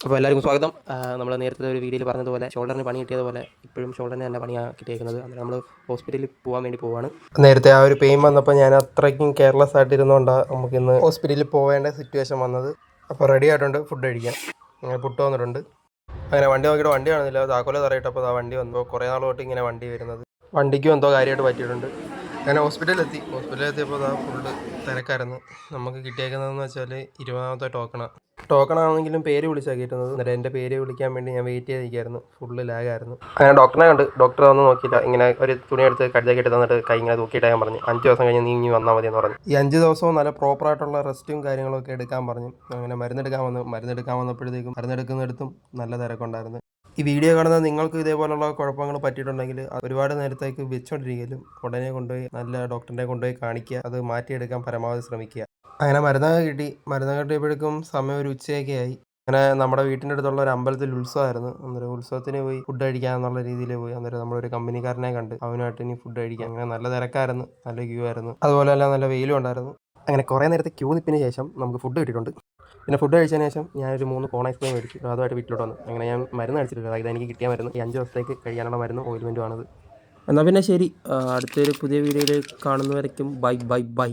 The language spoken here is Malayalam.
അപ്പോൾ എല്ലാവർക്കും സ്വാഗതം. നമ്മൾ നേരത്തെ ഒരു വീഡിയോയിൽ പറഞ്ഞതുപോലെ ഷോൾഡറിന് പണി കിട്ടിയതുപോലെ ഇപ്പോഴും ഷോൾഡറിന് തന്നെ പണിയാക്കിയിട്ടേക്കുന്നത്. അങ്ങനെ നമ്മൾ ഹോസ്പിറ്റലിൽ പോകാൻ വേണ്ടി പോവാണ്. നേരത്തെ ആ ഒരു പെയിൻ വന്നപ്പോൾ ഞാൻ അത്രയ്ക്കും കെയർലെസ് ആയിട്ടിരുന്നുകൊണ്ടാണ് നമുക്കിന്ന് ഹോസ്പിറ്റലിൽ പോവേണ്ട സിറ്റുവേഷൻ വന്നത്. അപ്പോൾ റെഡി ആയിട്ടുണ്ട് ഫുഡ് കഴിക്കാൻ. അങ്ങനെ പുട്ട് വന്നിട്ടുണ്ട്. അങ്ങനെ വണ്ടി നോക്കിയിട്ട് വണ്ടി കാണുന്നില്ല. താക്കോല തറയിട്ടപ്പോൾ ആ വണ്ടി വന്നു. കുറേ നാൾ തൊട്ട് ഇങ്ങനെ വണ്ടി വരുന്നത്. വണ്ടിക്കും എന്തോ കാര്യമായിട്ട് പറ്റിയിട്ടുണ്ട്. അങ്ങനെ ഹോസ്പിറ്റലിലെത്തിയപ്പോൾ ഫുള്ള് തിരക്കായിരുന്നു. നമുക്ക് കിട്ടിയേക്കുന്നതെന്ന് വെച്ചാൽ 20ാമത്തെ ടോക്കണാണെങ്കിലും പേര് വിളിച്ചാണ് കിട്ടുന്നത്. എന്നിട്ട് എൻ്റെ പേര് വിളിക്കാൻ വേണ്ടി ഞാൻ വെയിറ്റ് ചെയ്തിരിക്കുകയായിരുന്നു. ഫുള്ള് ലാഗായിരുന്നു. അങ്ങനെ ഡോക്ടറെ കണ്ട് ഡോക്ടർ ഒന്നും നോക്കിയില്ല. ഇങ്ങനെ ഒരു തുണിയെടുത്ത് കഴുതേക്കിട്ട് തന്നിട്ട് കൈ ഇങ്ങനെ തൂക്കിയിട്ട് ഞാൻ പറഞ്ഞു 5 ദിവസം കഴിഞ്ഞ് നീ ഇനി വന്നാൽ മതി എന്ന് പറഞ്ഞു. ഈ 5 ദിവസവും നല്ല പ്രോപ്പറായിട്ടുള്ള റെസ്റ്റും കാര്യങ്ങളൊക്കെ എടുക്കാൻ പറഞ്ഞു. അങ്ങനെ മരുന്നെടുക്കാൻ വന്നപ്പോഴത്തേക്കും മരുന്നെടുക്കുന്നിടത്തും നല്ല തിരക്കുണ്ടായിരുന്നു. ഈ വീഡിയോ കാണുന്നത് നിങ്ങൾക്ക് ഇതേപോലുള്ള കുഴപ്പങ്ങൾ പറ്റിയിട്ടുണ്ടെങ്കിൽ ഒരുപാട് നേരത്തേക്ക് വെച്ചുകൊണ്ടിരിക്കലും ഉടനെ കൊണ്ടുപോയി നല്ല ഡോക്ടറിനെ കൊണ്ടുപോയി കാണിക്കുക. അത് മാറ്റിയെടുക്കാൻ പരമാവധി ശ്രമിക്കുക. അങ്ങനെ മരുന്ന് കിട്ടിയപ്പോഴേക്കും സമയം ഒരു ഉച്ചയൊക്കെ ആയി. അങ്ങനെ നമ്മുടെ വീട്ടിൻ്റെ അടുത്തുള്ള ഒരു അമ്പലത്തിൽ ഉത്സവമായിരുന്നു. അന്നേരം ഉത്സവത്തിന് പോയി ഫുഡ് കഴിക്കാന്നുള്ള രീതിയിൽ പോയി. അന്നേരം നമ്മളൊരു കമ്പനിക്കാരനെ കണ്ട് അവനുമായിട്ട് ഇനി ഫുഡ് കഴിക്കാം. അങ്ങനെ നല്ല തിരക്കായിരുന്നു, നല്ല ക്യൂ ആയിരുന്നു. അതുപോലെ തന്നെ നല്ല വെയിലും ഉണ്ടായിരുന്നു. അങ്ങനെ കുറേ നേരത്തെ ക്യൂ നിൽപ്പിന് ശേഷം നമുക്ക് ഫുഡ് കിട്ടിയിട്ടുണ്ട്. പിന്നെ ഫുഡ് കഴിച്ചതിന് ശേഷം ഞാനൊരു 3 കോൺ ഐസ്ക്രീം മേടിച്ചു. അതുമായിട്ട് വീട്ടിലോട്ട് വന്നു. അങ്ങനെ ഞാൻ മരുന്ന് കഴിച്ചിട്ടില്ല. ഇതെനിക്ക് കിട്ടിയ മരുന്ന്, ഈ 5 ദിവസത്തേക്ക് കഴിയാനുള്ള മരുന്ന് ഓയിൽമെൻറ്റുമാണിത്. എന്നാൽ പിന്നെ ശരി, അടുത്തൊരു പുതിയ വീഡിയോയിൽ കാണുന്നവരേക്കും ബൈ.